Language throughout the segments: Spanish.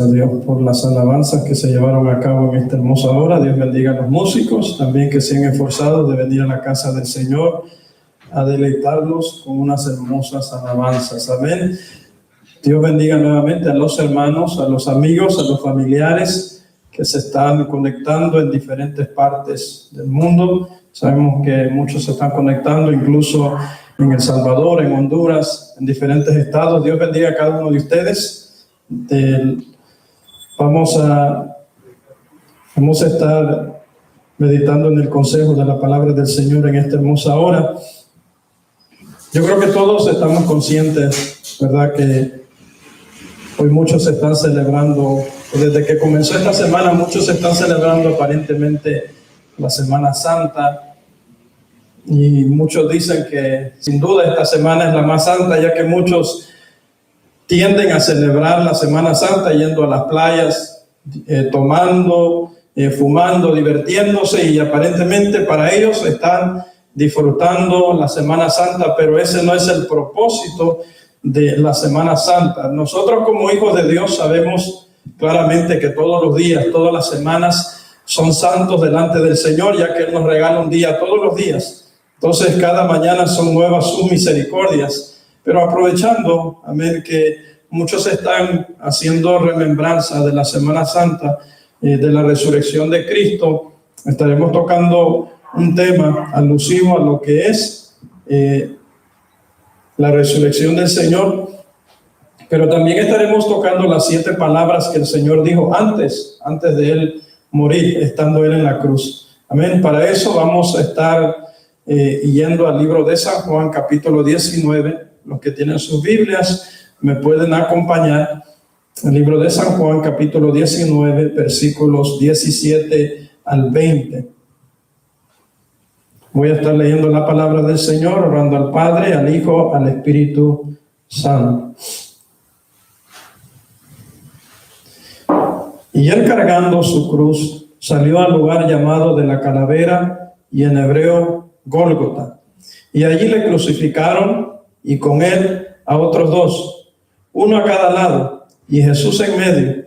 A Dios por las alabanzas que se llevaron a cabo en esta hermosa hora. Dios bendiga a los músicos, también que se han esforzado de venir a la casa del Señor a deleitarlos con unas hermosas alabanzas. Amén. Dios bendiga nuevamente a los hermanos, a los amigos, a los familiares que se están conectando en diferentes partes del mundo. Sabemos que muchos se están conectando, incluso en El Salvador, en Honduras, en diferentes estados. Dios bendiga a cada uno de ustedes. Vamos a estar meditando en el consejo de la palabra del Señor en esta hermosa hora. Yo creo que todos estamos conscientes, ¿verdad?, que hoy muchos se están celebrando, desde que comenzó esta semana, muchos se están celebrando aparentemente la Semana Santa. Y muchos dicen que sin duda esta semana es la más santa, ya que muchos tienden a celebrar la Semana Santa yendo a las playas, tomando, fumando, divirtiéndose, y aparentemente para ellos están disfrutando la Semana Santa, pero ese no es el propósito de la Semana Santa. Nosotros como hijos de Dios sabemos claramente que todos los días, todas las semanas son santos delante del Señor, ya que Él nos regala un día todos los días. Entonces cada mañana son nuevas sus misericordias. Pero aprovechando, amén, que muchos están haciendo remembranza de la Semana Santa, de la resurrección de Cristo, estaremos tocando un tema alusivo a lo que es la resurrección del Señor, pero también estaremos tocando las 7 palabras que el Señor dijo antes de Él morir, estando Él en la cruz. Amén. Para eso vamos a estar yendo al libro de San Juan, capítulo 19. Los que tienen sus Biblias me pueden acompañar. El libro de San Juan, capítulo 19, versículos 17 al 20. Voy a estar leyendo la palabra del Señor, orando al Padre, al Hijo, al Espíritu Santo. Y él, cargando su cruz, salió al lugar llamado de la Calavera, y en hebreo Gólgota. Y allí le crucificaron, y con él a otros 2, uno a cada lado, y Jesús en medio.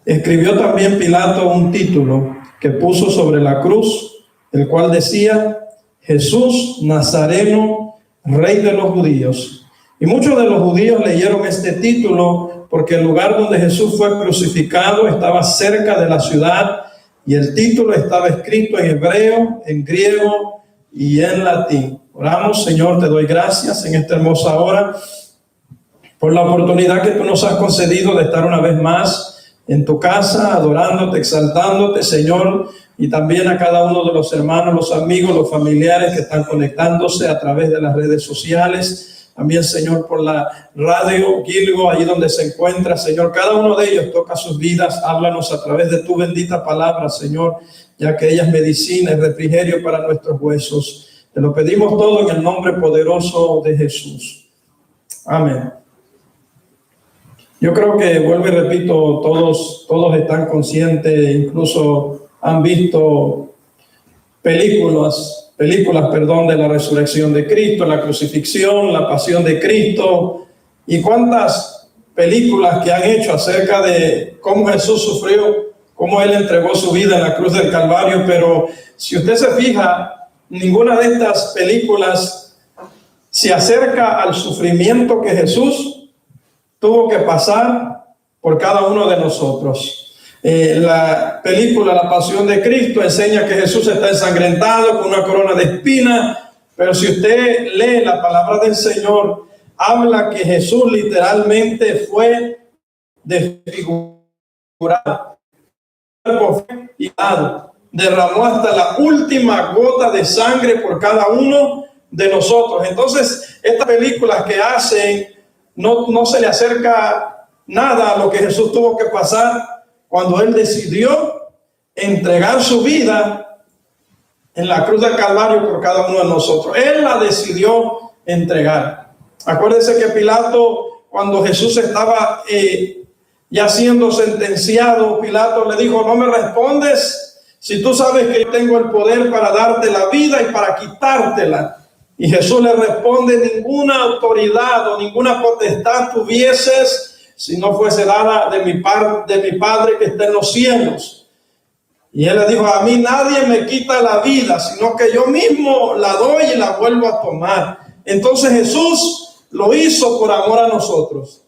Escribió también Pilato un título que puso sobre la cruz, el cual decía: Jesús Nazareno, Rey de los Judíos. Y muchos de los judíos leyeron este título porque el lugar donde Jesús fue crucificado estaba cerca de la ciudad, y el título estaba escrito en hebreo, en griego y en latín. Oramos. Señor, te doy gracias en esta hermosa hora por la oportunidad que tú nos has concedido de estar una vez más en tu casa, adorándote, exaltándote, Señor, y también a cada uno de los hermanos, los amigos, los familiares que están conectándose a través de las redes sociales. También, Señor, por la radio Gilgo, ahí donde se encuentra, Señor, cada uno de ellos toca sus vidas, háblanos a través de tu bendita palabra, Señor, ya que ella es medicina y refrigerio para nuestros huesos. Te lo pedimos todo en el nombre poderoso de Jesús. Amén. Yo creo que, vuelvo y repito, todos están conscientes, incluso han visto películas, de la resurrección de Cristo, la crucifixión, la pasión de Cristo, y cuántas películas que han hecho acerca de cómo Jesús sufrió, cómo Él entregó su vida en la cruz del Calvario. Pero si usted se fija, ninguna de estas películas se acerca al sufrimiento que Jesús tuvo que pasar por cada uno de nosotros. La película La Pasión de Cristo enseña que Jesús está ensangrentado con una corona de espinas, pero si usted lee la palabra del Señor, habla que Jesús literalmente fue desfigurado, y derramó hasta la última gota de sangre por cada uno de nosotros. Entonces, estas películas que hacen no se le acerca nada a lo que Jesús tuvo que pasar cuando Él decidió entregar su vida en la cruz del Calvario por cada uno de nosotros. Él la decidió entregar. Acuérdense que Pilato, cuando Jesús estaba ya siendo sentenciado, Pilato le dijo: no me respondes si tú sabes que yo tengo el poder para darte la vida y para quitártela. Y Jesús le responde: ninguna autoridad o ninguna potestad tuvieses si no fuese dada de mi Padre que está en los cielos. Y él le dijo, a mí nadie me quita la vida, sino que yo mismo la doy y la vuelvo a tomar. Entonces Jesús lo hizo por amor a nosotros.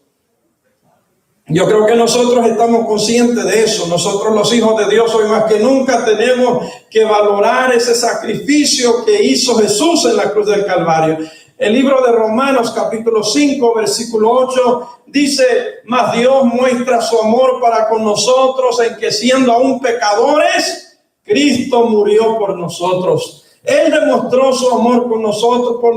Yo creo que nosotros estamos conscientes de eso. Nosotros los hijos de Dios hoy más que nunca tenemos que valorar ese sacrificio que hizo Jesús en la cruz del Calvario. El libro de Romanos capítulo 5 versículo 8 dice, mas Dios muestra su amor para con nosotros en que siendo aún pecadores, Cristo murió por nosotros. Él demostró su amor por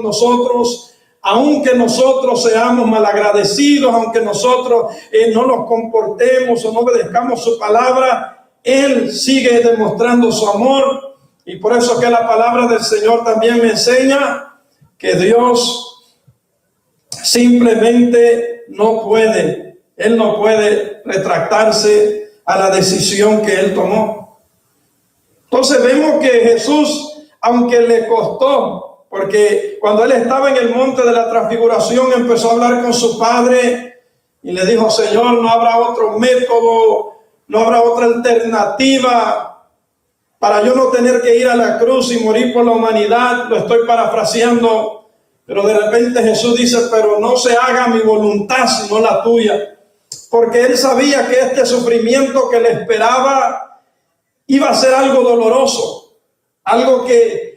nosotros, aunque nosotros seamos malagradecidos, aunque nosotros no nos comportemos o no obedezcamos su palabra, Él sigue demostrando su amor. Y por eso que la palabra del Señor también me enseña que Dios simplemente Él no puede retractarse a la decisión que Él tomó. Entonces vemos que Jesús, aunque le costó, porque cuando Él estaba en el monte de la transfiguración, empezó a hablar con su Padre y le dijo, Señor, no habrá otro método, no habrá otra alternativa para yo no tener que ir a la cruz y morir por la humanidad. Lo estoy parafraseando, pero de repente Jesús dice, pero no se haga mi voluntad sino la tuya, porque Él sabía que este sufrimiento que le esperaba iba a ser algo doloroso, algo que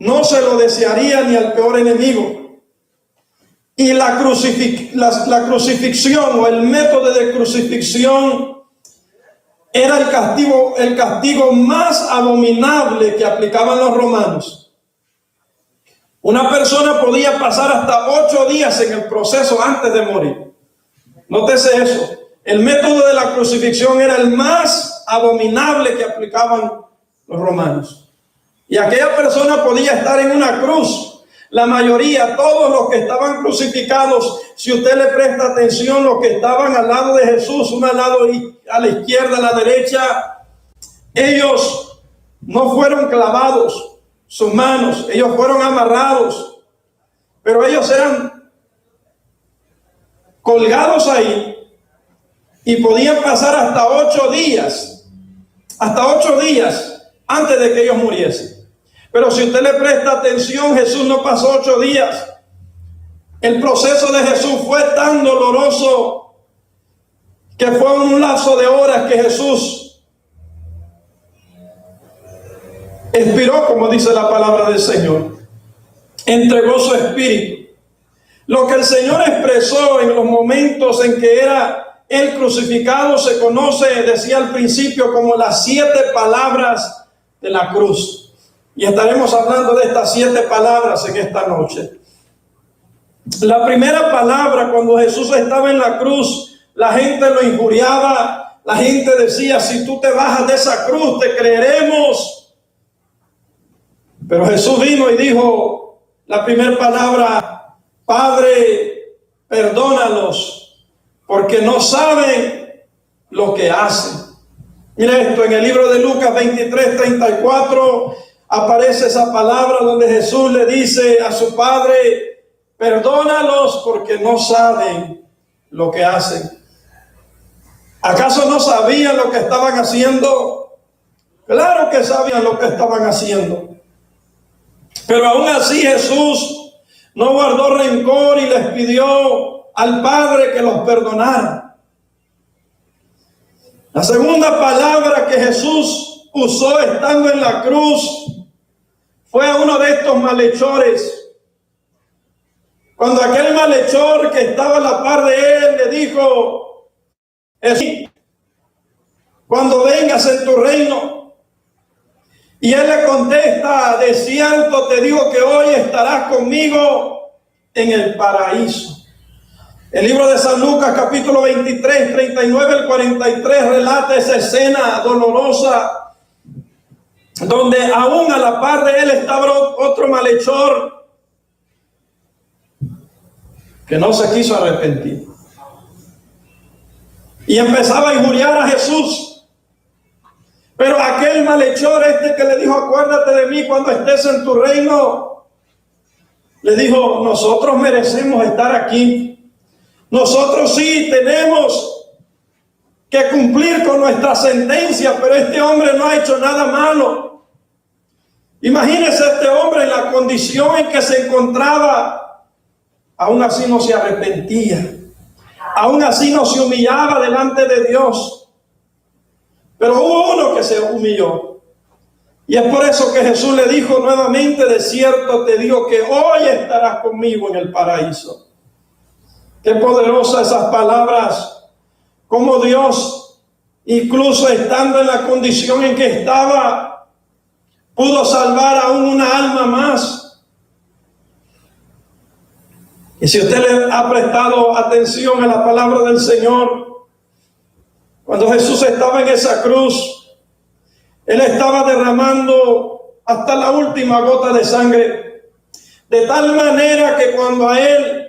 no se lo desearía ni al peor enemigo. Y la crucifixión o el método de crucifixión era el castigo más abominable que aplicaban los romanos. Una persona podía pasar hasta 8 días en el proceso antes de morir. Nótese eso. El método de la crucifixión era el más abominable que aplicaban los romanos. Y aquella persona podía estar en una cruz. La mayoría, todos los que estaban crucificados, si usted le presta atención, los que estaban al lado de Jesús, uno al lado a la izquierda, a la derecha, ellos no fueron clavados sus manos, ellos fueron amarrados, pero ellos eran colgados ahí y podían pasar hasta 8 días antes de que ellos muriesen. Pero si usted le presta atención, Jesús no pasó 8 días. El proceso de Jesús fue tan doloroso que fue un lapso de horas que Jesús expiró, como dice la palabra del Señor. Entregó su espíritu. Lo que el Señor expresó en los momentos en que era el crucificado se conoce, decía al principio, como las 7 palabras de la cruz. Y estaremos hablando de estas 7 palabras en esta noche. La primera palabra, cuando Jesús estaba en la cruz, la gente lo injuriaba. La gente decía, si tú te bajas de esa cruz, te creeremos. Pero Jesús vino y dijo la primera palabra, Padre, perdónalos, porque no saben lo que hacen. Mira esto, en el libro de Lucas 23:34 aparece esa palabra donde Jesús le dice a su Padre, perdónalos porque no saben lo que hacen. ¿Acaso no sabían lo que estaban haciendo? Claro que sabían lo que estaban haciendo. Pero aún así Jesús no guardó rencor y les pidió al Padre que los perdonara. La segunda palabra que Jesús usó estando en la cruz fue a uno de estos malhechores. Cuando aquel malhechor que estaba a la par de él le dijo, cuando vengas en tu reino. Y él le contesta, de cierto te digo que hoy estarás conmigo en el paraíso. El libro de San Lucas capítulo 23, 39 al 43 relata esa escena dolorosa donde aún a la par de él estaba otro malhechor que no se quiso arrepentir y empezaba a injuriar a Jesús. Pero aquel malhechor que le dijo, acuérdate de mí cuando estés en tu reino, le dijo, nosotros merecemos estar aquí. Nosotros sí tenemos que cumplir con nuestra sentencia, pero este hombre no ha hecho nada malo. Imagínese este hombre en la condición en que se encontraba. Aún así no se arrepentía. Aún así no se humillaba delante de Dios. Pero hubo uno que se humilló. Y es por eso que Jesús le dijo nuevamente: de cierto te digo que hoy estarás conmigo en el paraíso. Qué poderosas esas palabras. Como Dios, incluso estando en la condición en que estaba, pudo salvar aún una alma más. Y si usted le ha prestado atención a la palabra del Señor, cuando Jesús estaba en esa cruz, Él estaba derramando hasta la última gota de sangre, de tal manera que cuando a Él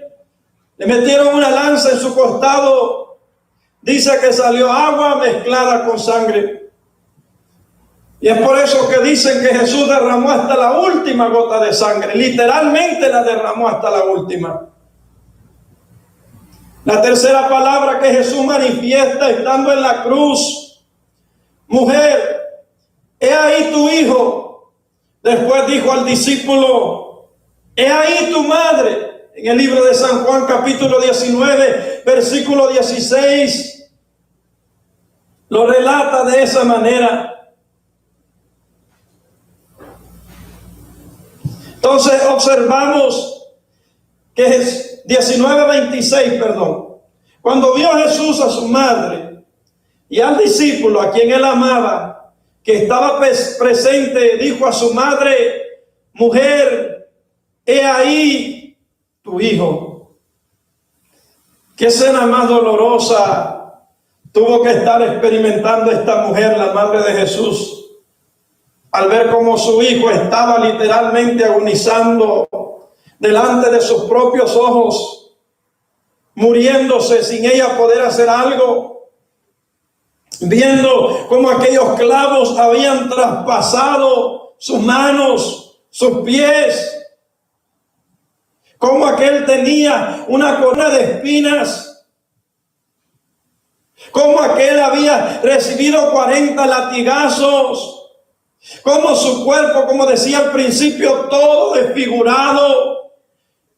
le metieron una lanza en su costado, dice que salió agua mezclada con sangre. Y es por eso que dicen que Jesús derramó hasta la última gota de sangre. Literalmente la derramó hasta la última. La tercera palabra que Jesús manifiesta estando en la cruz: mujer, he ahí tu hijo. Después dijo al discípulo: he ahí tu madre. En el libro de San Juan, capítulo 19, versículo 16, lo relata de esa manera. Entonces observamos que es 19:26, cuando vio Jesús a su madre y al discípulo a quien él amaba, que estaba presente, dijo a su madre: mujer, he ahí tu hijo. Qué escena más dolorosa tuvo que estar experimentando esta mujer, la madre de Jesús, al ver cómo su hijo estaba literalmente agonizando delante de sus propios ojos, muriéndose sin ella poder hacer algo, viendo cómo aquellos clavos habían traspasado sus manos, sus pies, como aquel tenía una corona de espinas, como aquel había recibido 40 latigazos, como su cuerpo, como decía al principio, todo desfigurado.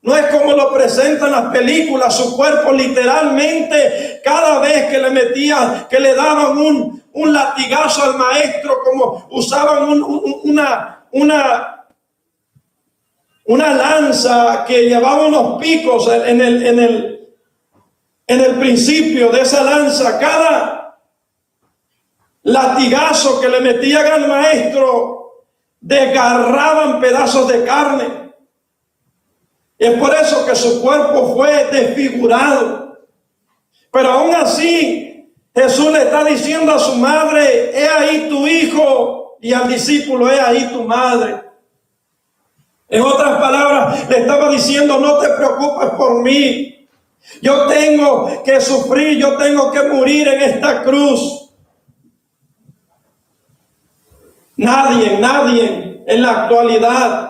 No es como lo presentan las películas, su cuerpo literalmente, cada vez que le metían, que le daban un latigazo al maestro, como usaban una lanza que llevaba unos picos en el principio de esa lanza. Cada latigazo que le metían al maestro desgarraban pedazos de carne. Y es por eso que su cuerpo fue desfigurado. Pero aún así, Jesús le está diciendo a su madre: he ahí tu hijo, y al discípulo: he ahí tu madre. En otras palabras, le estaba diciendo: no te preocupes por mí. Yo tengo que sufrir, yo tengo que morir en esta cruz. Nadie en la actualidad,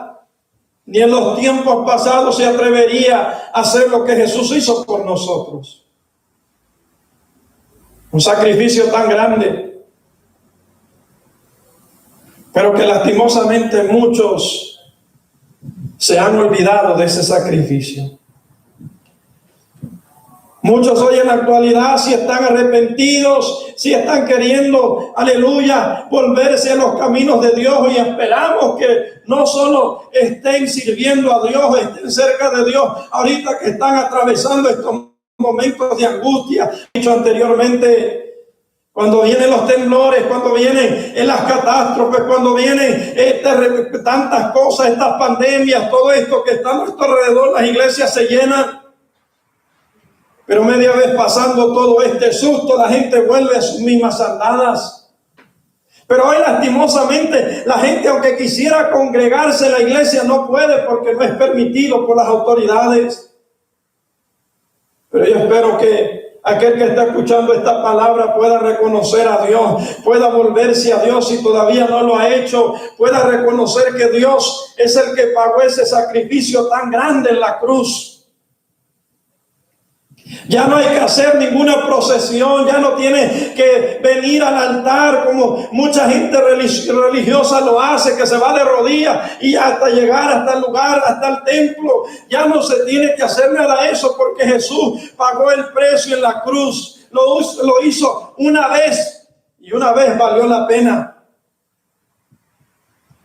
ni en los tiempos pasados, se atrevería a hacer lo que Jesús hizo por nosotros. Un sacrificio tan grande, pero que lastimosamente muchos se han olvidado de ese sacrificio. Muchos hoy en la actualidad, si están arrepentidos, si están queriendo, aleluya, volverse a los caminos de Dios, y esperamos que no solo estén sirviendo a Dios, estén cerca de Dios, ahorita que están atravesando estos momentos de angustia. He dicho anteriormente, cuando vienen los temblores, cuando vienen las catástrofes, cuando vienen tantas cosas, estas pandemias, todo esto que está a nuestro alrededor, las iglesias se llenan. Pero media vez pasando todo este susto, la gente vuelve a sus mismas andadas. Pero hoy lastimosamente la gente, aunque quisiera congregarse en la iglesia, no puede porque no es permitido por las autoridades. Pero yo espero que aquel que está escuchando esta palabra pueda reconocer a Dios, pueda volverse a Dios si todavía no lo ha hecho, pueda reconocer que Dios es el que pagó ese sacrificio tan grande en la cruz. Ya no hay que hacer ninguna procesión, ya no tiene que venir al altar como mucha gente religiosa lo hace, que se va de rodillas y hasta llegar hasta el lugar, hasta el templo. Ya no se tiene que hacer nada de eso, porque Jesús pagó el precio en la cruz. Lo hizo una vez y una vez valió la pena.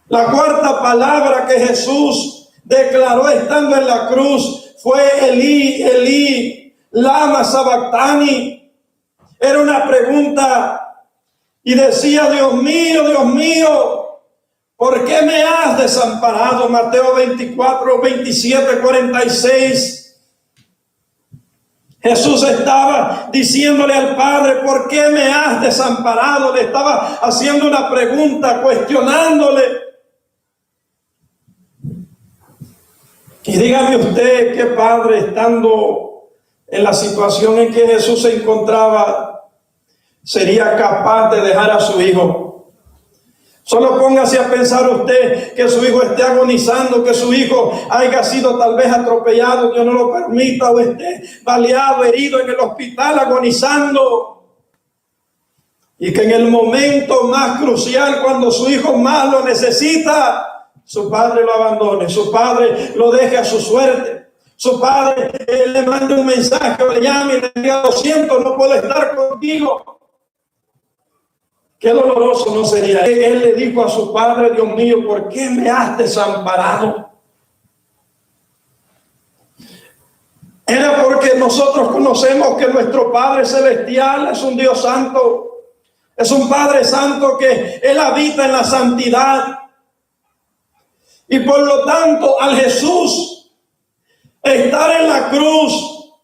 La cuarta palabra que Jesús declaró estando en la cruz fue Elí, Elí, lama sabactani. Era una pregunta y decía: Dios mío, ¿por qué me has desamparado? Mateo 24, 27, 46. Jesús estaba diciéndole al Padre: ¿por qué me has desamparado? Le estaba haciendo una pregunta, cuestionándole. Y dígame usted, ¿qué padre, estando en la situación en que Jesús se encontraba, sería capaz de dejar a su hijo? Solo póngase a pensar usted que su hijo esté agonizando, que su hijo haya sido tal vez atropellado, Dios no lo permita, o esté baleado, herido en el hospital, agonizando. Y que en el momento más crucial, cuando su hijo más lo necesita, su padre lo abandone, su padre lo deje a su suerte. Su padre le manda un mensaje, le llame y le diga: lo siento, no puedo estar contigo. Qué doloroso no sería. Él le dijo a su padre: Dios mío, ¿por qué me has desamparado? Era porque nosotros conocemos que nuestro Padre Celestial es un Dios santo. Es un Padre santo, que Él habita en la santidad. Y por lo tanto, al Jesús estar en la cruz,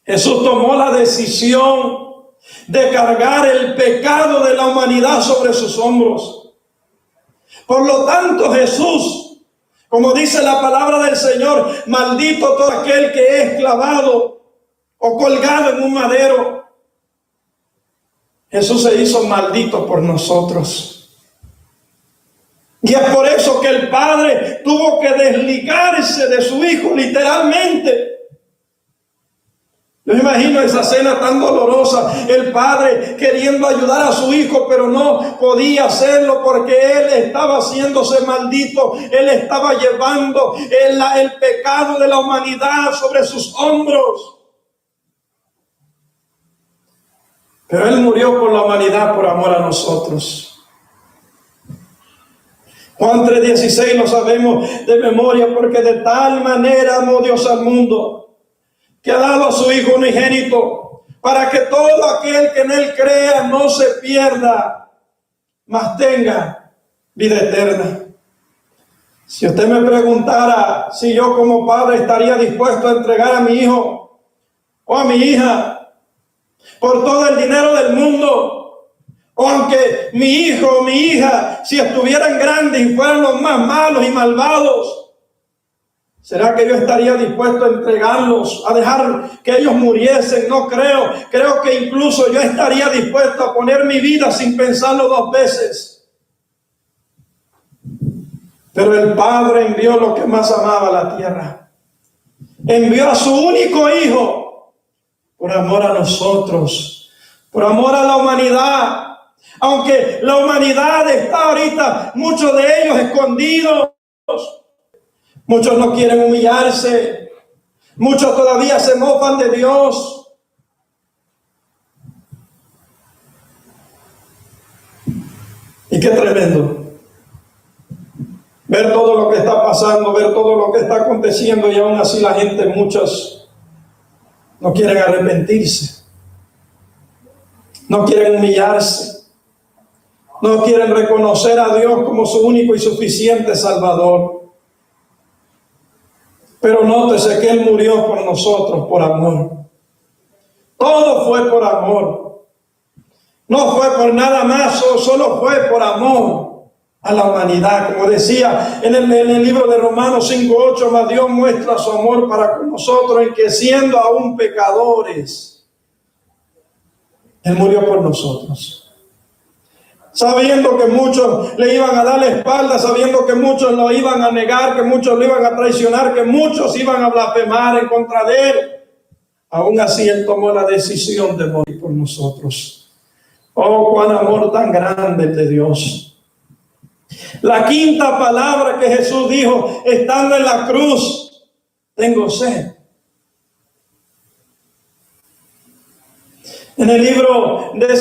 Jesús tomó la decisión de cargar el pecado de la humanidad sobre sus hombros. Por lo tanto, Jesús, como dice la palabra del Señor: maldito todo aquel que es clavado o colgado en un madero. Jesús se hizo maldito por nosotros. Y es por eso que el Padre tuvo que desligarse de su Hijo, literalmente. Yo me imagino esa escena tan dolorosa, el Padre queriendo ayudar a su Hijo, pero no podía hacerlo porque Él estaba haciéndose maldito. Él estaba llevando el pecado de la humanidad sobre sus hombros. Pero Él murió por la humanidad, por amor a nosotros. Juan 3:16 lo sabemos de memoria: porque de tal manera amó Dios al mundo, que ha dado a su Hijo unigénito, para que todo aquel que en Él crea no se pierda, mas tenga vida eterna. Si usted me preguntara si yo como padre estaría dispuesto a entregar a mi hijo o a mi hija por todo el dinero del mundo, o aunque mi hijo o mi hija, si estuvieran grandes y fueran los más malos y malvados, ¿será que yo estaría dispuesto a entregarlos, a dejar que ellos muriesen? No creo. Creo que incluso yo estaría dispuesto a poner mi vida sin pensarlo dos veces. Pero el Padre envió lo que más amaba a la tierra. Envió a su único Hijo por amor a nosotros, por amor a la humanidad. Aunque la humanidad está ahorita, muchos de ellos escondidos. Muchos no quieren humillarse. Muchos todavía se mofan de Dios. Y qué tremendo ver todo lo que está pasando, ver todo lo que está aconteciendo, y aún así la gente, muchos, no quieren arrepentirse. No quieren humillarse. No quieren reconocer a Dios como su único y suficiente Salvador. Pero nótese que Él murió por nosotros, por amor. Todo fue por amor. No fue por nada más, solo fue por amor a la humanidad. Como decía en el libro de Romanos 5:8, mas Dios muestra su amor para con nosotros en que, siendo aún pecadores, Él murió por nosotros. Sabiendo que muchos le iban a dar la espalda, sabiendo que muchos lo iban a negar, que muchos lo iban a traicionar, que muchos iban a blasfemar en contra de Él. aún así Él tomó la decisión de morir por nosotros. Oh, cuán amor tan grande el de Dios. La quinta palabra que Jesús dijo estando en la cruz: tengo sed. En el libro de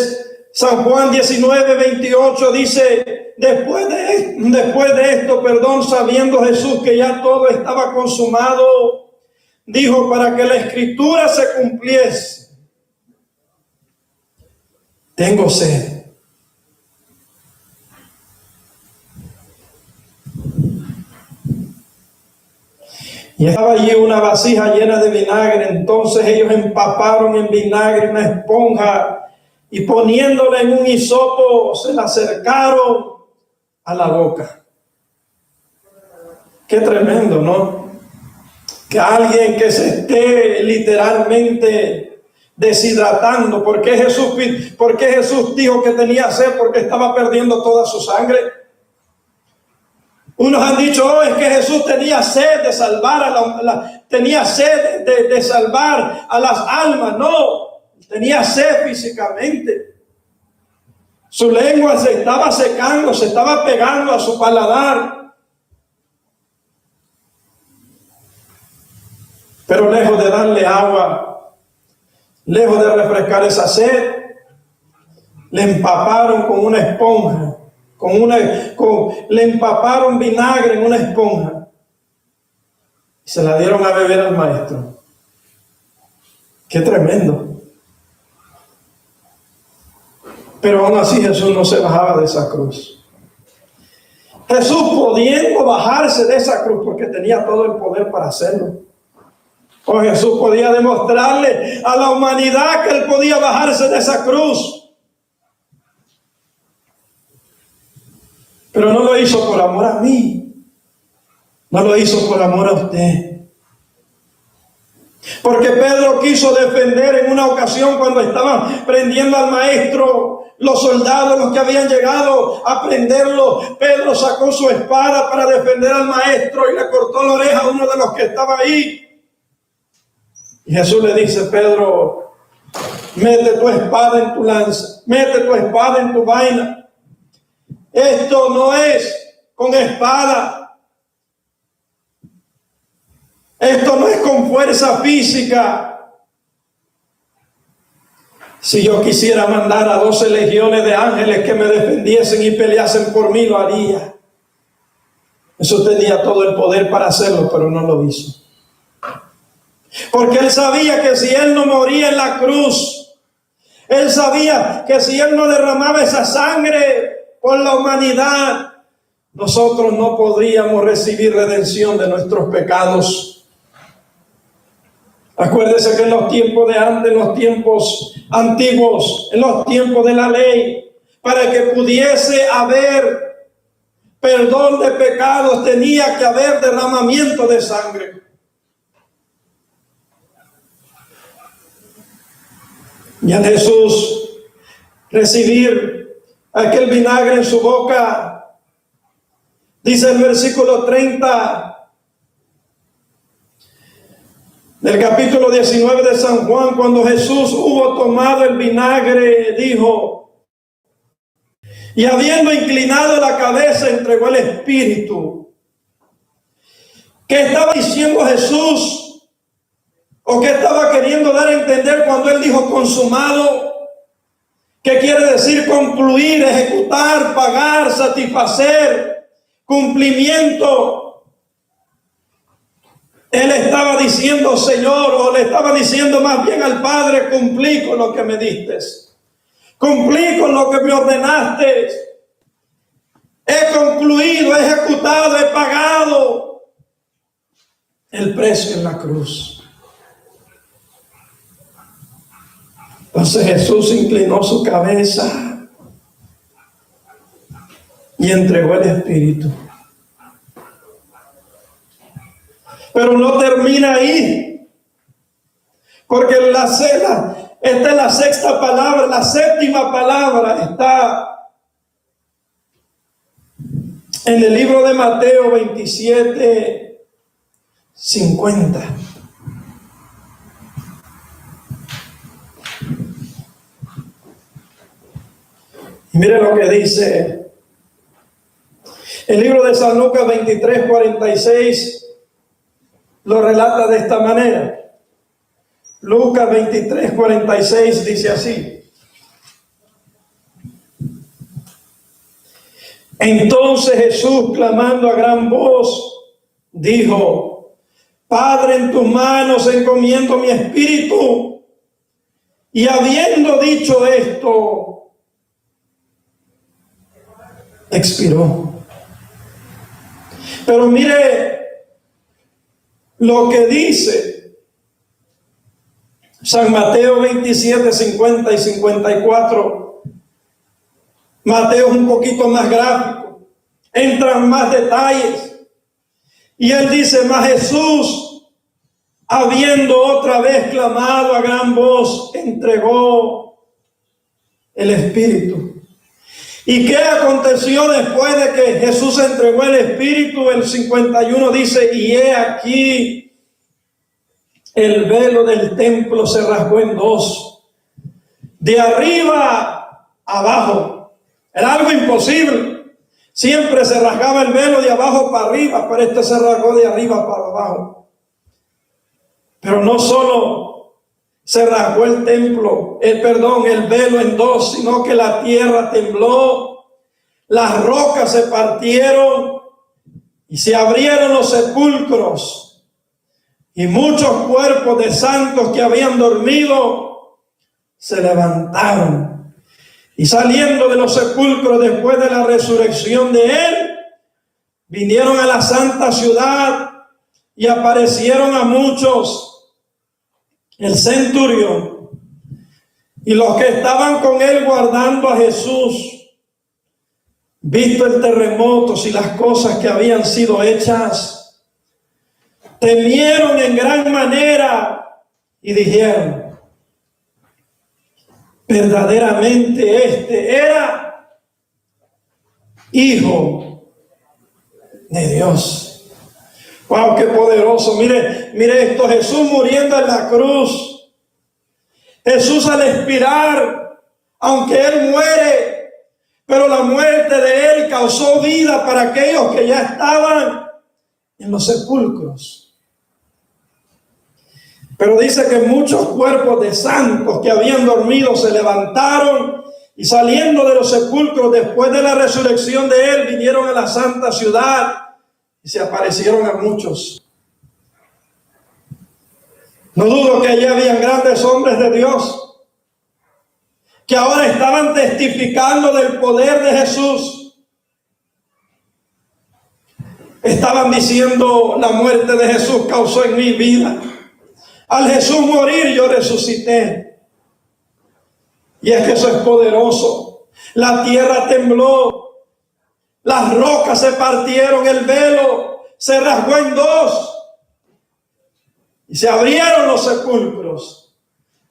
San Juan 19:28 dice: después de esto, sabiendo Jesús que ya todo estaba consumado, dijo, para que la escritura se cumpliese: tengo sed. Y estaba allí una vasija llena de vinagre. Entonces ellos empaparon en vinagre una esponja y poniéndola en un hisopo se la acercaron a la boca. Qué tremendo, ¿no? Que alguien que se esté literalmente deshidratando. ¿Por qué Jesús dijo que tenía sed? Porque estaba perdiendo toda su sangre. Unos han dicho, oh, es que Jesús tenía sed de salvar tenía sed de salvar a las almas. No, tenía sed físicamente. Su lengua se estaba secando, se estaba pegando a su paladar. Pero lejos de darle agua, lejos de refrescar esa sed, le empaparon con una esponja. Le empaparon vinagre en una esponja y se la dieron a beber al maestro. Qué tremendo. Pero aún así Jesús no se bajaba de esa cruz. Jesús, pudiendo bajarse de esa cruz, porque tenía todo el poder para hacerlo, o Jesús podía demostrarle a la humanidad que Él podía bajarse de esa cruz. Pero no lo hizo por amor a mí. No lo hizo por amor a usted. Porque Pedro quiso defender en una ocasión cuando estaban prendiendo al maestro, los soldados, los que habían llegado a prenderlo. Pedro sacó su espada para defender al maestro y le cortó la oreja a uno de los que estaba ahí. Y Jesús le dice: Pedro, mete tu espada en tu lanza, mete tu espada en tu vaina. Esto no es con espada. Esto no es con fuerza física. Si yo quisiera mandar a 12 legiones de ángeles que me defendiesen y peleasen por mí, lo haría. Eso tenía todo el poder para hacerlo, pero no lo hizo. Porque Él sabía que si Él no moría en la cruz, Él sabía que si Él no derramaba esa sangre por la humanidad, nosotros no podríamos recibir redención de nuestros pecados. Acuérdese que en los tiempos de antes, en los tiempos antiguos, en los tiempos de la ley, para que pudiese haber perdón de pecados, tenía que haber derramamiento de sangre. Y al Jesús recibir aquel vinagre en su boca, dice el versículo 30 del capítulo 19 de San Juan: cuando Jesús hubo tomado el vinagre, dijo, y habiendo inclinado la cabeza, entregó el espíritu. ¿Qué estaba diciendo Jesús? ¿O qué estaba queriendo dar a entender cuando Él dijo consumado? ¿Qué quiere decir concluir, ejecutar, pagar, satisfacer, cumplimiento? Él estaba diciendo, Señor, o le estaba diciendo más bien al Padre: cumplí con lo que me diste, cumplí con lo que me ordenaste, he concluido, he ejecutado, he pagado el precio en la cruz. Entonces Jesús inclinó su cabeza y entregó el Espíritu. Pero no termina ahí, porque esta es la sexta palabra, la séptima palabra está en el libro de Mateo 27:50. Y mire lo que dice el libro de San Lucas 23:46, lo relata de esta manera. Lucas 23:46 dice así: entonces Jesús, clamando a gran voz, dijo: Padre, en tus manos encomiendo mi espíritu. Y habiendo dicho esto, expiró. Pero mire lo que dice San Mateo 27:50 y 54. Mateo es un poquito más gráfico, entran más detalles. Y él dice: mas Jesús, habiendo otra vez clamado a gran voz, entregó el Espíritu. ¿Y qué aconteció después de que Jesús entregó el Espíritu? El 51 dice: y he aquí, el velo del templo se rasgó en dos, de arriba abajo. Era algo imposible. Siempre se rasgaba el velo de abajo para arriba, pero este se rasgó de arriba para abajo. Pero no solo se rasgó el velo en dos, sino que la tierra tembló, las rocas se partieron y se abrieron los sepulcros, y muchos cuerpos de santos que habían dormido se levantaron. Y saliendo de los sepulcros después de la resurrección de él, vinieron a la santa ciudad y aparecieron a muchos. El centurión y los que estaban con él guardando a Jesús, visto el terremoto y las cosas que habían sido hechas, temieron en gran manera y dijeron: verdaderamente este era Hijo de Dios. ¡Wow! ¡Qué poderoso! Mire esto: Jesús muriendo en la cruz. Jesús al expirar, aunque Él muere, pero la muerte de Él causó vida para aquellos que ya estaban en los sepulcros. Pero dice que muchos cuerpos de santos que habían dormido se levantaron y saliendo de los sepulcros después de la resurrección de él, vinieron a la santa ciudad y se aparecieron a muchos. No dudo que allí habían grandes hombres de Dios que ahora estaban testificando del poder de Jesús. Estaban diciendo: la muerte de Jesús causó en mi vida. Al Jesús morir yo resucité. Y es que eso es poderoso. La tierra tembló, las rocas se partieron, el velo se rasgó en dos y se abrieron los sepulcros.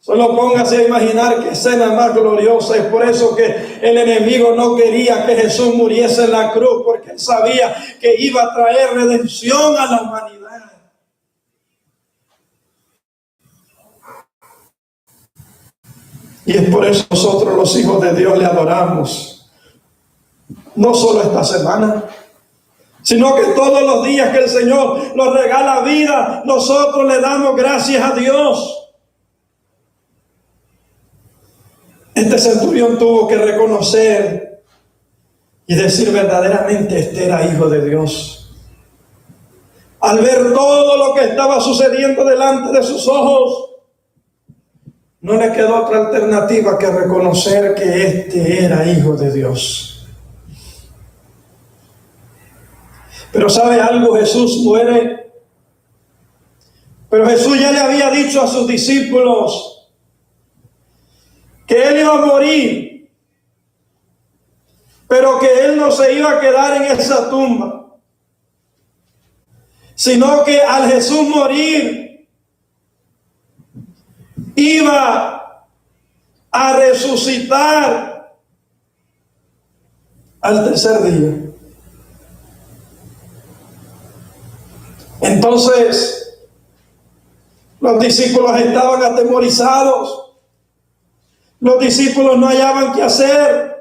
Solo póngase a imaginar qué escena más gloriosa. Es por eso que el enemigo no quería que Jesús muriese en la cruz, porque él sabía que iba a traer redención a la humanidad. Y es por eso nosotros los hijos de Dios le adoramos, no solo esta semana, sino que todos los días que el Señor nos regala vida, nosotros le damos gracias a Dios. Este centurión tuvo que reconocer y decir: verdaderamente este era Hijo de Dios. Al ver todo lo que estaba sucediendo delante de sus ojos, no le quedó otra alternativa que reconocer que este era Hijo de Dios. Pero ¿sabe algo? Jesús muere. Pero Jesús ya le había dicho a sus discípulos que Él iba a morir, pero que Él no se iba a quedar en esa tumba, sino que al Jesús morir, iba a resucitar al tercer día. Entonces, los discípulos estaban atemorizados. Los discípulos no hallaban qué hacer.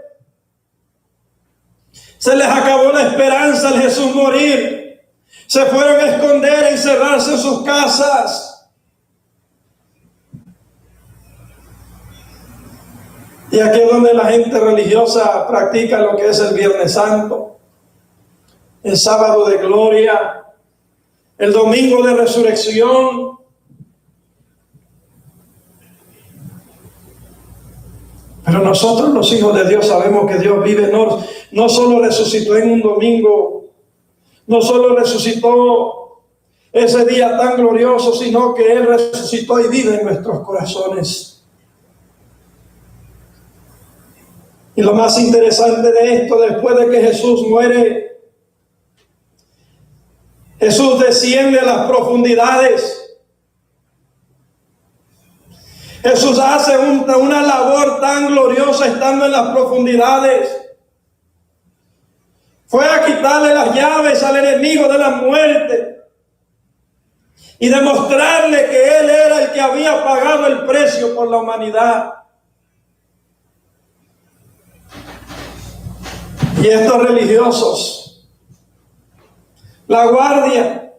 Se les acabó la esperanza al Jesús morir. Se fueron a esconder, a encerrarse en sus casas. Y aquí es donde la gente religiosa practica lo que es el Viernes Santo, el sábado de gloria, el domingo de resurrección. Pero nosotros los hijos de Dios sabemos que Dios vive, no solo resucitó en un domingo, no solo resucitó ese día tan glorioso, sino que Él resucitó y vive en nuestros corazones. Y lo más interesante de esto, después de que Jesús muere, Jesús desciende a las profundidades. Jesús hace una labor tan gloriosa estando en las profundidades. Fue a quitarle las llaves al enemigo de la muerte y demostrarle que Él era el que había pagado el precio por la humanidad. Y estos religiosos, la guardia,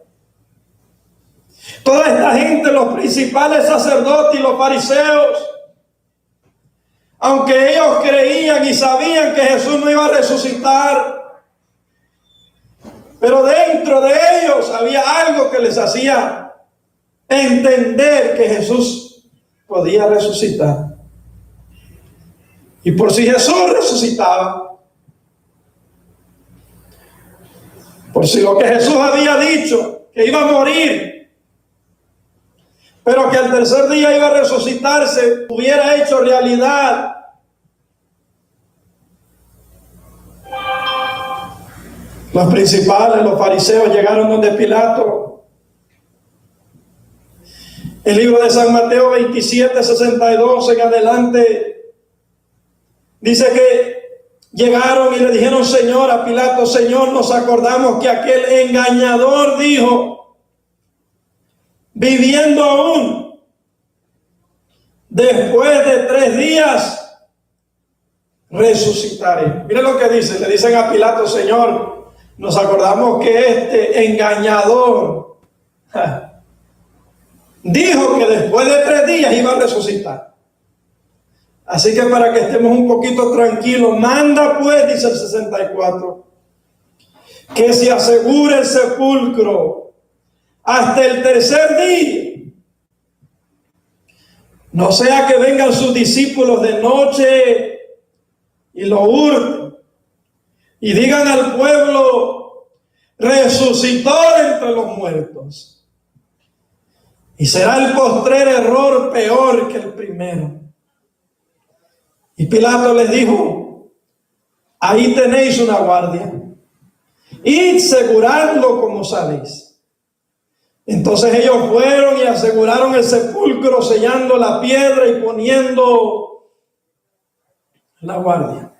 toda esta gente, los principales sacerdotes y los fariseos, aunque ellos creían y sabían que Jesús no iba a resucitar, pero dentro de ellos había algo que les hacía entender que Jesús podía resucitar. Y por si Jesús resucitaba, por si lo que Jesús había dicho, que iba a morir, pero que al tercer día iba a resucitarse, hubiera hecho realidad. Los principales, los fariseos, llegaron donde Pilato. El libro de San Mateo 27, 62 en adelante, dice que llegaron y le dijeron, Señor, a Pilato, Señor, nos acordamos que aquel engañador dijo, viviendo aún, después de 3 días, resucitaré. Mire lo que dice, le dicen a Pilato, Señor, nos acordamos que este engañador dijo que después de 3 días iba a resucitar. Así que para que estemos un poquito tranquilos, manda pues, dice el 64, que se asegure el sepulcro hasta el tercer día. No sea que vengan sus discípulos de noche y lo hurten y digan al pueblo, resucitó entre los muertos. Y será el postrer error peor que el primero. Y Pilato les dijo, ahí tenéis una guardia, id aseguradlo como sabéis. Entonces ellos fueron y aseguraron el sepulcro, sellando la piedra y poniendo la guardia.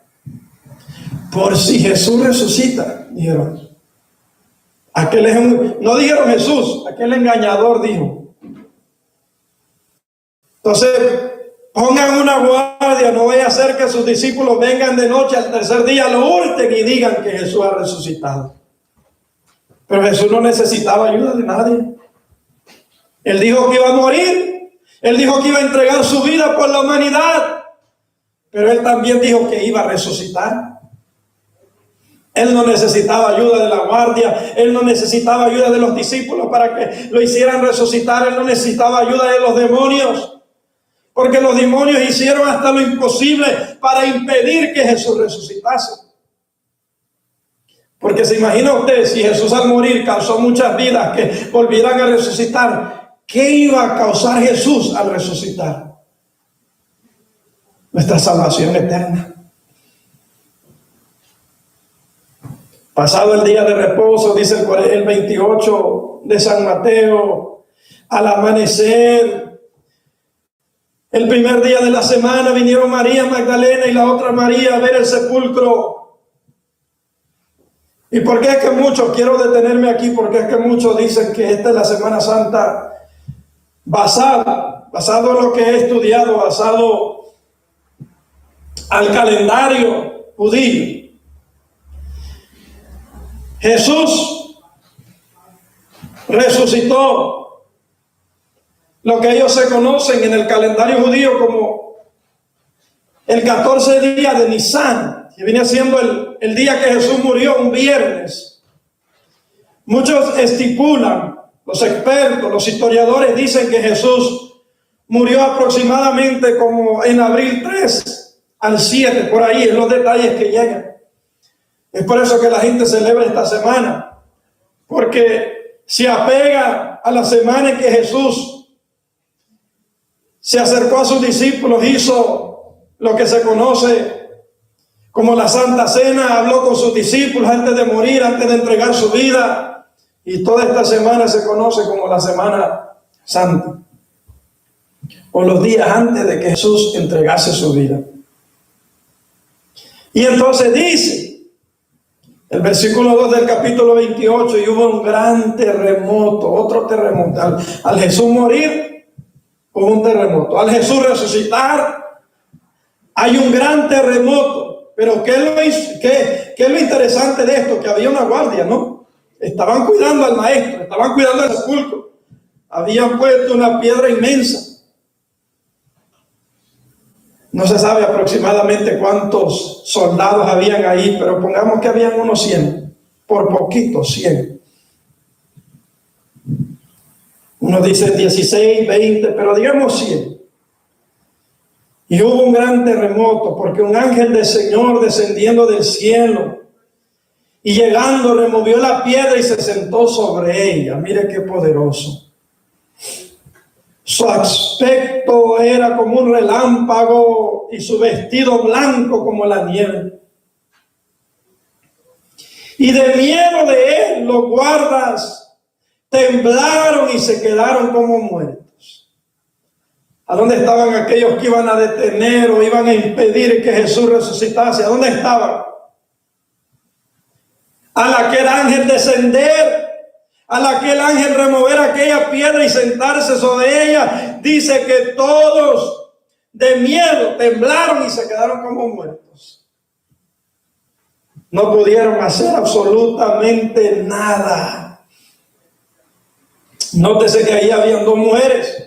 Por si Jesús resucita, dijeron. No dijeron Jesús, aquel engañador dijo. Entonces, pongan una guardia, no vaya a ser que sus discípulos vengan de noche al tercer día, lo hurten y digan que Jesús ha resucitado. Pero Jesús no necesitaba ayuda de nadie. Él dijo que iba a morir, Él dijo que iba a entregar su vida por la humanidad, pero Él también dijo que iba a resucitar. Él no necesitaba ayuda de la guardia, Él no necesitaba ayuda de los discípulos para que lo hicieran resucitar, Él no necesitaba ayuda de los demonios, porque los demonios hicieron hasta lo imposible para impedir que Jesús resucitase. Porque se imagina usted, si Jesús al morir causó muchas vidas que volvieran a resucitar, ¿qué iba a causar Jesús al resucitar? Nuestra salvación eterna. Pasado el día de reposo, dice el 28 de San Mateo, al amanecer, el primer día de la semana, vinieron María Magdalena y la otra María a ver el sepulcro. ¿Y por qué es que muchos, quiero detenerme aquí, porque es que muchos dicen que esta es la Semana Santa basado en lo que he estudiado, basado al calendario judío? Jesús resucitó lo que ellos se conocen en el calendario judío como el 14 día de Nisan, que viene siendo el día que Jesús murió, un viernes. Muchos estipulan, los expertos, los historiadores dicen que Jesús murió aproximadamente como en abril 3 al 7, por ahí, en los detalles que llegan. Es por eso que la gente celebra esta semana, porque se apega a la semana en que Jesús se acercó a sus discípulos, hizo lo que se conoce como la Santa Cena, habló con sus discípulos antes de morir, antes de entregar su vida, y toda esta semana se conoce como la Semana Santa, o los días antes de que Jesús entregase su vida. Y entonces dice el versículo 2 del capítulo 28, y hubo un gran terremoto, otro terremoto. Al Jesús morir, hubo un terremoto. Al Jesús resucitar, hay un gran terremoto. Pero ¿qué es lo interesante de esto? Que había una guardia, ¿no? Estaban cuidando al maestro, estaban cuidando el sepulcro. Habían puesto una piedra inmensa. No se sabe aproximadamente cuántos soldados habían ahí, pero pongamos que habían unos 100, por poquito 100. Uno dice 16, 20, pero digamos 100. Y hubo un gran terremoto, porque un ángel del Señor descendiendo del cielo y llegando removió la piedra y se sentó sobre ella. Mire qué poderoso. Su aspecto era como un relámpago y su vestido blanco como la nieve. Y de miedo de él, los guardas temblaron y se quedaron como muertos. ¿A dónde estaban aquellos que iban a detener o iban a impedir que Jesús resucitase? ¿A dónde estaban? Al aquel ángel descender, al aquel ángel remover aquella piedra y sentarse sobre ella, dice que todos de miedo temblaron y se quedaron como muertos. No pudieron hacer absolutamente nada. Nótese que ahí habían dos mujeres.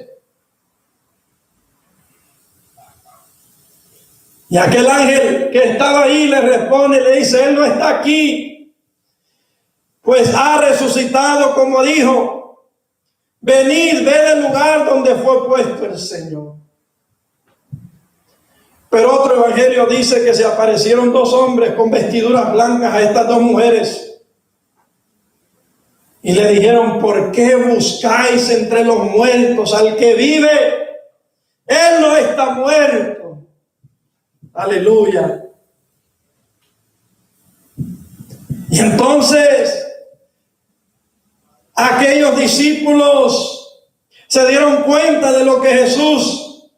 Y aquel ángel que estaba ahí le responde y le dice: Él no está aquí, pues ha resucitado como dijo. Venid, ved el lugar donde fue puesto el Señor. Pero otro evangelio dice que se aparecieron dos hombres con vestiduras blancas a estas dos mujeres. Y le dijeron: ¿por qué buscáis entre los muertos al que vive? Él no está muerto. Aleluya. Y entonces aquellos discípulos se dieron cuenta de lo que Jesús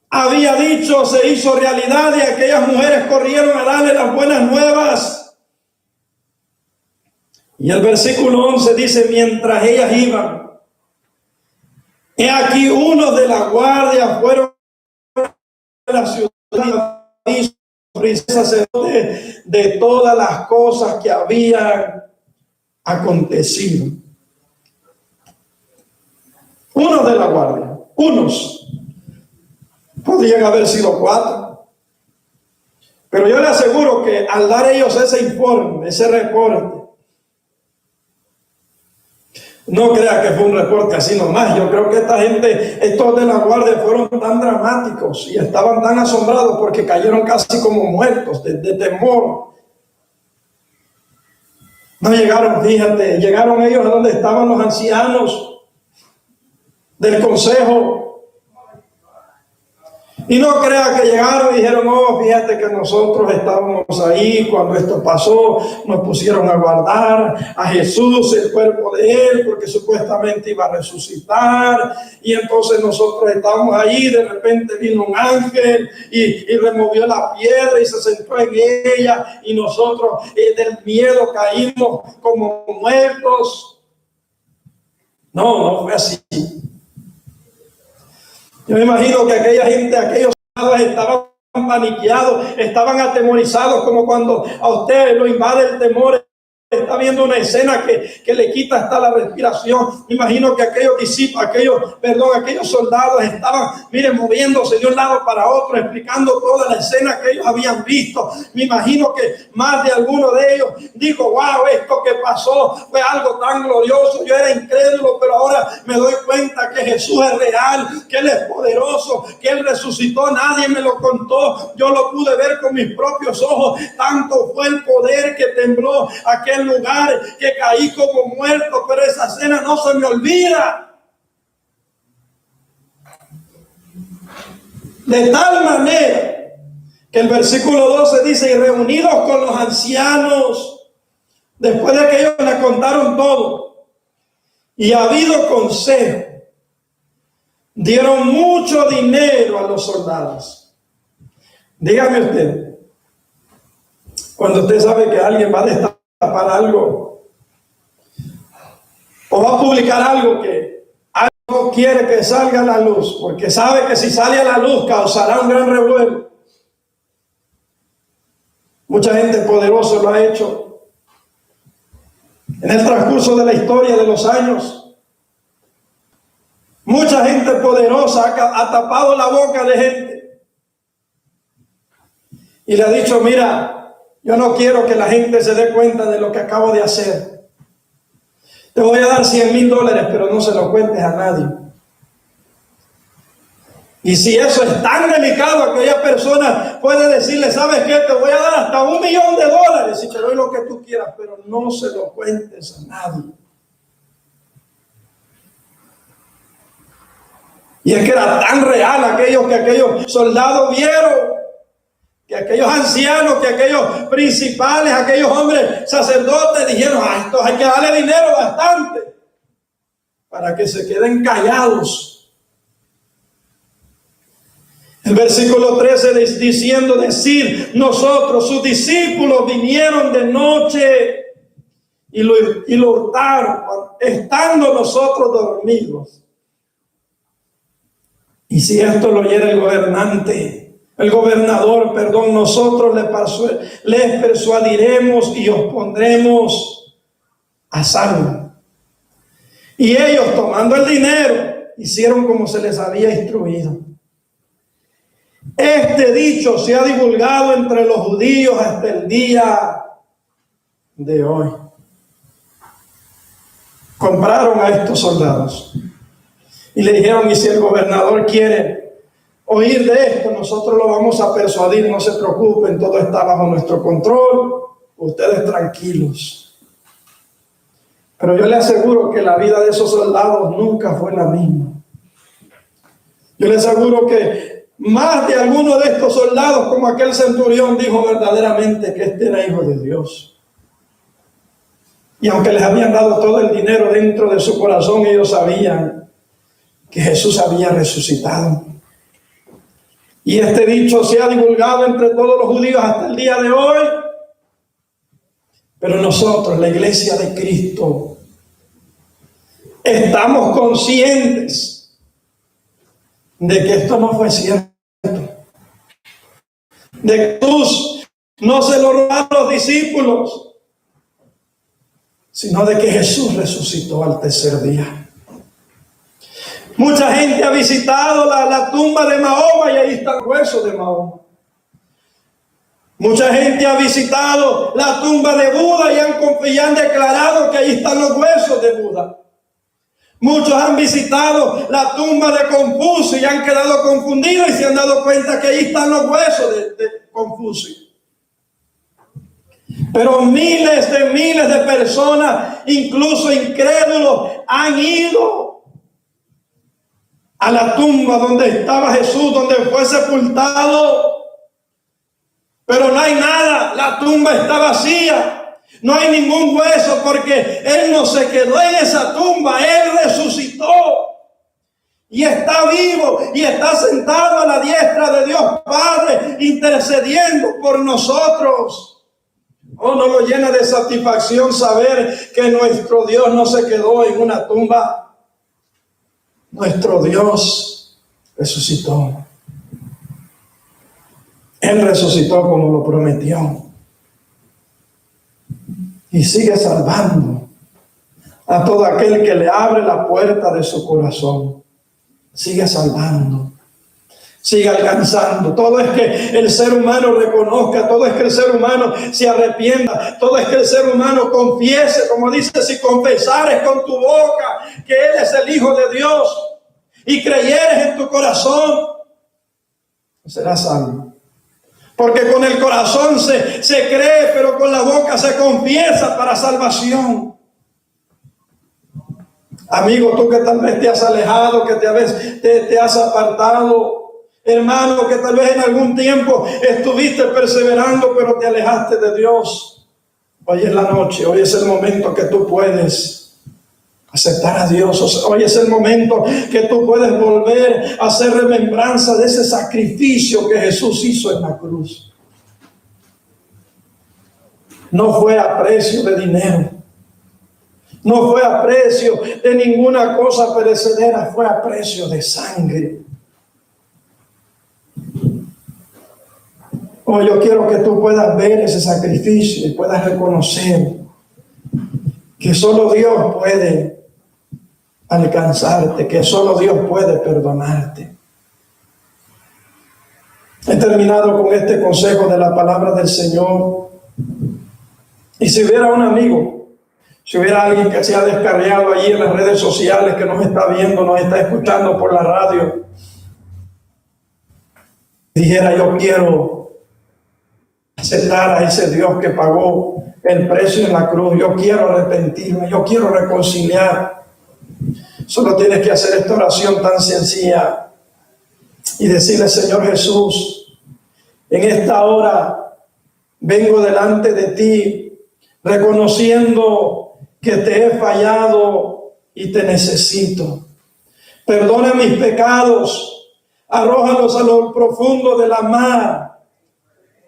había dicho, se hizo realidad, y aquellas mujeres corrieron a darle las buenas nuevas. Y el versículo 11 dice: mientras ellas iban, he aquí unos de la guardia fueron a la ciudad y sacerdote de todas las cosas que habían acontecido. Unos de la guardia, unos, podrían haber sido 4, pero yo le aseguro que al dar ellos ese informe, ese reporte, no crea que fue un reporte así nomás. Yo creo que esta gente, estos de la guardia, fueron tan dramáticos y estaban tan asombrados porque cayeron casi como muertos de temor. No llegaron, fíjate, llegaron ellos a donde estaban los ancianos del consejo. Y no crea que llegaron y dijeron: oh, fíjate que nosotros estábamos ahí cuando esto pasó, nos pusieron a guardar a Jesús, el cuerpo de él, porque supuestamente iba a resucitar, y entonces nosotros estábamos ahí, de repente vino un ángel y removió la piedra y se sentó en ella, y nosotros del miedo caímos como muertos. No fue así. Yo me imagino que aquella gente, aquellos estaban paniqueados, estaban atemorizados, como cuando a usted lo invade el temor está viendo una escena que le quita hasta la respiración. Me imagino que aquellos soldados estaban, miren, moviéndose de un lado para otro, explicando toda la escena que ellos habían visto. Me imagino que más de alguno de ellos dijo: wow, esto que pasó fue algo tan glorioso. Yo era incrédulo, pero ahora me doy cuenta que Jesús es real, que Él es poderoso, que Él resucitó. Nadie me lo contó, yo lo pude ver con mis propios ojos. Tanto fue el poder que tembló aquel lugar que caí como muerto, pero esa escena no se me olvida. De tal manera que el versículo 12 dice: y reunidos con los ancianos, después de que ellos le contaron todo y habido consejo, dieron mucho dinero a los soldados. Dígame usted, cuando usted sabe que alguien va a destapar algo o va a publicar algo que algo quiere que salga a la luz, porque sabe que si sale a la luz causará un gran revuelo. Mucha gente poderosa lo ha hecho en el transcurso de la historia de los años. Mucha gente poderosa ha tapado la boca de gente y le ha dicho: mira, yo no quiero que la gente se dé cuenta de lo que acabo de hacer. Te voy a dar $100,000, pero no se lo cuentes a nadie. Y si eso es tan delicado, aquella persona puede decirle: ¿sabes qué? Te voy a dar hasta $1,000,000 y te doy lo que tú quieras, pero no se lo cuentes a nadie. Y es que era tan real aquellos soldados vieron, que aquellos ancianos, que aquellos principales, aquellos hombres sacerdotes dijeron: estos hay que darle dinero bastante para que se queden callados. El versículo 13 diciendo: nosotros, sus discípulos, vinieron de noche y lo hurtaron, estando nosotros dormidos. Y si esto lo oyera el gobernador, nosotros les persuadiremos y os pondremos a salvo. Y ellos, tomando el dinero, hicieron como se les había instruido. Este dicho se ha divulgado entre los judíos hasta el día de hoy. Compraron a estos soldados y le dijeron: y si el gobernador quiere oír de esto, nosotros lo vamos a persuadir, no se preocupen, todo está bajo nuestro control, ustedes tranquilos. Pero yo le aseguro que la vida de esos soldados nunca fue la misma. Yo le aseguro que más de alguno de estos soldados, como aquel centurión, dijo verdaderamente que este era hijo de Dios. Y aunque les habían dado todo el dinero dentro de su corazón, ellos sabían que Jesús había resucitado. Y este dicho se ha divulgado entre todos los judíos hasta el día de hoy. Pero nosotros, la iglesia de Cristo, estamos conscientes de que esto no fue cierto. De que Jesús no se lo robó a los discípulos, sino de que Jesús resucitó al tercer día. Mucha gente ha visitado la tumba de Mahoma y ahí está el hueso de Mahoma. Mucha gente ha visitado la tumba de Buda y han declarado que ahí están los huesos de Buda. Muchos han visitado la tumba de Confucio y han quedado confundidos y se han dado cuenta que ahí están los huesos de Confucio. Pero miles de personas, incluso incrédulos, han ido a la tumba donde estaba Jesús, donde fue sepultado. Pero no hay nada, la tumba está vacía, no hay ningún hueso, porque Él no se quedó en esa tumba, Él resucitó y está vivo y está sentado a la diestra de Dios Padre, intercediendo por nosotros. Oh, no lo llena de satisfacción saber que nuestro Dios no se quedó en una tumba. Nuestro Dios resucitó. Él resucitó como lo prometió. y sigue salvando a todo aquel que le abre la puerta de su corazón. Sigue salvando, sigue alcanzando. Todo es que el ser humano reconozca, todo es que el ser humano se arrepienta, todo es que el ser humano confiese, como dice, si confesares con tu boca que Él es el Hijo de Dios y creyeres en tu corazón, serás salvo. Porque con el corazón se cree, pero con la boca se confiesa para salvación. Amigo, tú que tal vez te has alejado, que te has apartado, hermano, que tal vez en algún tiempo estuviste perseverando, pero te alejaste de Dios. Hoy es la noche, hoy es el momento que tú puedes aceptar a Dios. Hoy es el momento que tú puedes volver a hacer remembranza de ese sacrificio que Jesús hizo en la cruz. No fue a precio de dinero, no fue a precio de ninguna cosa perecedera, fue a precio de sangre. Hoy yo quiero que tú puedas ver ese sacrificio y puedas reconocer que solo Dios puede alcanzarte, que solo Dios puede perdonarte. He terminado con este consejo de la palabra del Señor. Y si hubiera un amigo, si hubiera alguien que se ha descarriado allí en las redes sociales, que nos está viendo, nos está escuchando por la radio, dijera: yo quiero aceptar a ese Dios que pagó el precio en la cruz, yo quiero arrepentirme, yo quiero reconciliar. Solo tienes que hacer esta oración tan sencilla y decirle: Señor Jesús, en esta hora vengo delante de ti reconociendo que te he fallado y te necesito. Perdona mis pecados, arrójalos a lo profundo de la mar,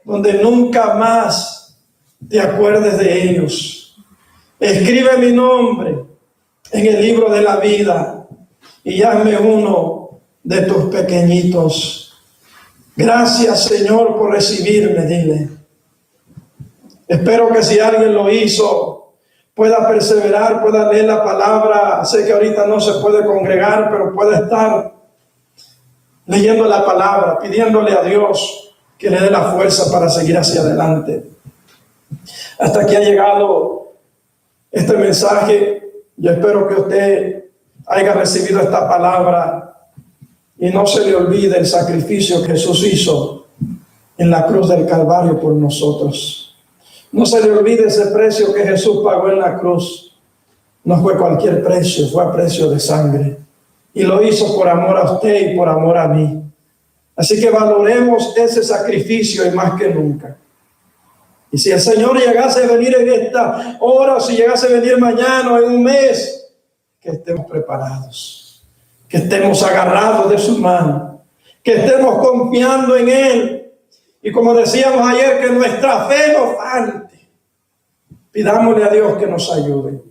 donde nunca más te acuerdes de ellos. Escribe mi nombre en el libro de la vida y hazme uno de tus pequeñitos. Gracias, Señor, por recibirme, dile. Espero que si alguien lo hizo, pueda perseverar, pueda leer la palabra. Sé que ahorita no se puede congregar, pero puede estar leyendo la palabra, pidiéndole a Dios que le dé la fuerza para seguir hacia adelante. Hasta aquí ha llegado este mensaje. Yo espero que usted haya recibido esta palabra y no se le olvide el sacrificio que Jesús hizo en la cruz del Calvario por nosotros. No se le olvide ese precio que Jesús pagó en la cruz. No fue cualquier precio, fue a precio de sangre. Y lo hizo por amor a usted y por amor a mí. Así que valoremos ese sacrificio y más que nunca. Y si el Señor llegase a venir en esta hora, o si llegase a venir mañana o en un mes, que estemos preparados, que estemos agarrados de su mano, que estemos confiando en Él. Y como decíamos ayer, que nuestra fe no falte. Pidámosle a Dios que nos ayude.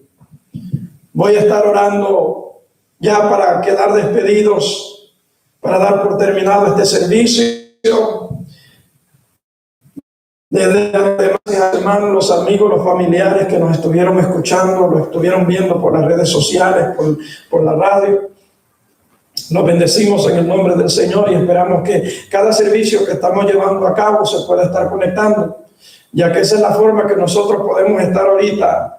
Voy a estar orando ya para quedar despedidos, para dar por terminado este servicio. Desde los hermanos, los amigos, los familiares que nos estuvieron escuchando, lo estuvieron viendo por las redes sociales, por la radio. Nos bendecimos en el nombre del Señor y esperamos que cada servicio que estamos llevando a cabo se pueda estar conectando, ya que esa es la forma que nosotros podemos estar ahorita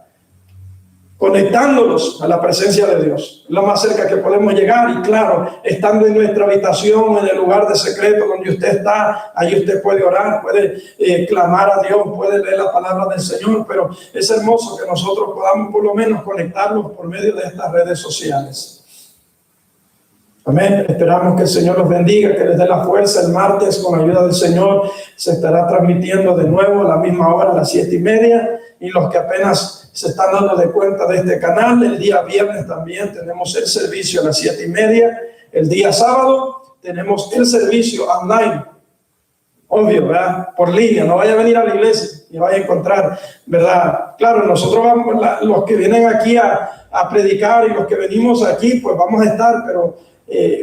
conectándonos a la presencia de Dios, lo más cerca que podemos llegar. Y claro, estando en nuestra habitación, en el lugar de secreto donde usted está, ahí usted puede orar, puede clamar a Dios, puede leer la palabra del Señor, pero es hermoso que nosotros podamos por lo menos conectarnos por medio de estas redes sociales. Amén. Esperamos que el Señor los bendiga, que les dé la fuerza. El martes, con la ayuda del Señor, se estará transmitiendo de nuevo a la misma hora, a las 7:30. Y los que apenas se están dando de cuenta de este canal, el día viernes también tenemos el servicio a las 7:30. El día sábado tenemos el servicio online. Obvio, ¿verdad? Por línea. No vaya a venir a la iglesia y vaya a encontrar, ¿verdad? Claro, nosotros vamos, los que vienen aquí a predicar y los que venimos aquí, pues vamos a estar, pero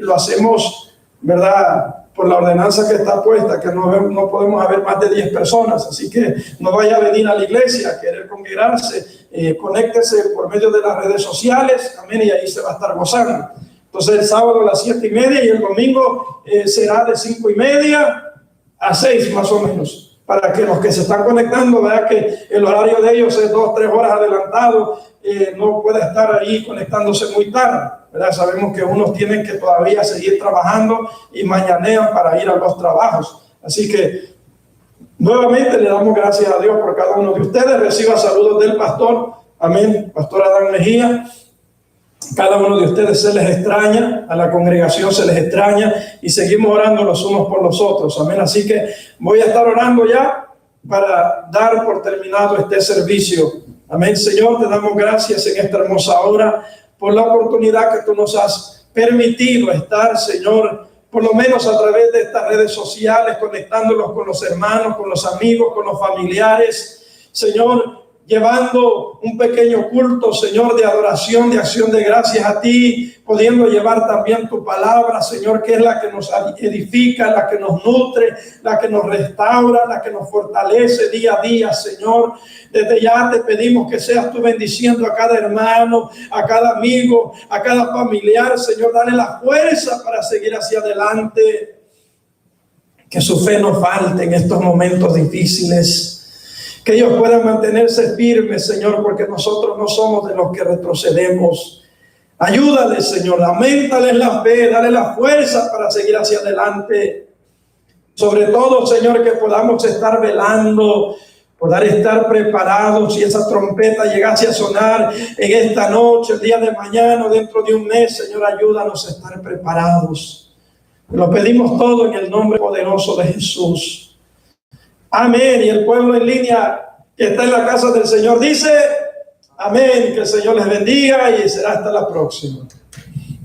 lo hacemos, ¿verdad? por la ordenanza que está puesta, que no podemos haber más de 10 personas, así que no vaya a venir a la iglesia a querer congregarse, conéctese por medio de las redes sociales, amén, y ahí se va a estar gozando. Entonces el sábado a las 7:30 y el domingo será de 5:30 a 6 más o menos, para que los que se están conectando vean que el horario de ellos es 2 o 3 horas adelantado, no puede estar ahí conectándose muy tarde, ¿verdad? Sabemos que unos tienen que todavía seguir trabajando y mañanean para ir a los trabajos, así que nuevamente le damos gracias a Dios por cada uno de ustedes. Reciba saludos del pastor, amén, Pastor Adán Mejía. Cada uno de ustedes se les extraña, a la congregación se les extraña y seguimos orando los unos por los otros, amén. Así que voy a estar orando ya para dar por terminado este servicio, amén. Señor, te damos gracias en esta hermosa hora por la oportunidad que tú nos has permitido estar, Señor, por lo menos a través de estas redes sociales, conectándolos con los hermanos, con los amigos, con los familiares, Señor, llevando un pequeño culto, Señor, de adoración, de acción de gracias a ti, pudiendo llevar también tu palabra, Señor, que es la que nos edifica, la que nos nutre, la que nos restaura, la que nos fortalece día a día, Señor. Desde ya te pedimos que seas tú bendiciendo a cada hermano, a cada amigo, a cada familiar, Señor, dale la fuerza para seguir hacia adelante, que su fe no falte en estos momentos difíciles. Que ellos puedan mantenerse firmes, Señor, porque nosotros no somos de los que retrocedemos. Ayúdales, Señor, auméntales la fe, dale la fuerza para seguir hacia adelante. Sobre todo, Señor, que podamos estar velando, poder estar preparados si esa trompeta llegase a sonar en esta noche, el día de mañana, dentro de un mes. Señor, ayúdanos a estar preparados. Lo pedimos todo en el nombre poderoso de Jesús. Amén. Y el pueblo en línea que está en la casa del Señor dice amén. Que el Señor les bendiga y será hasta la próxima.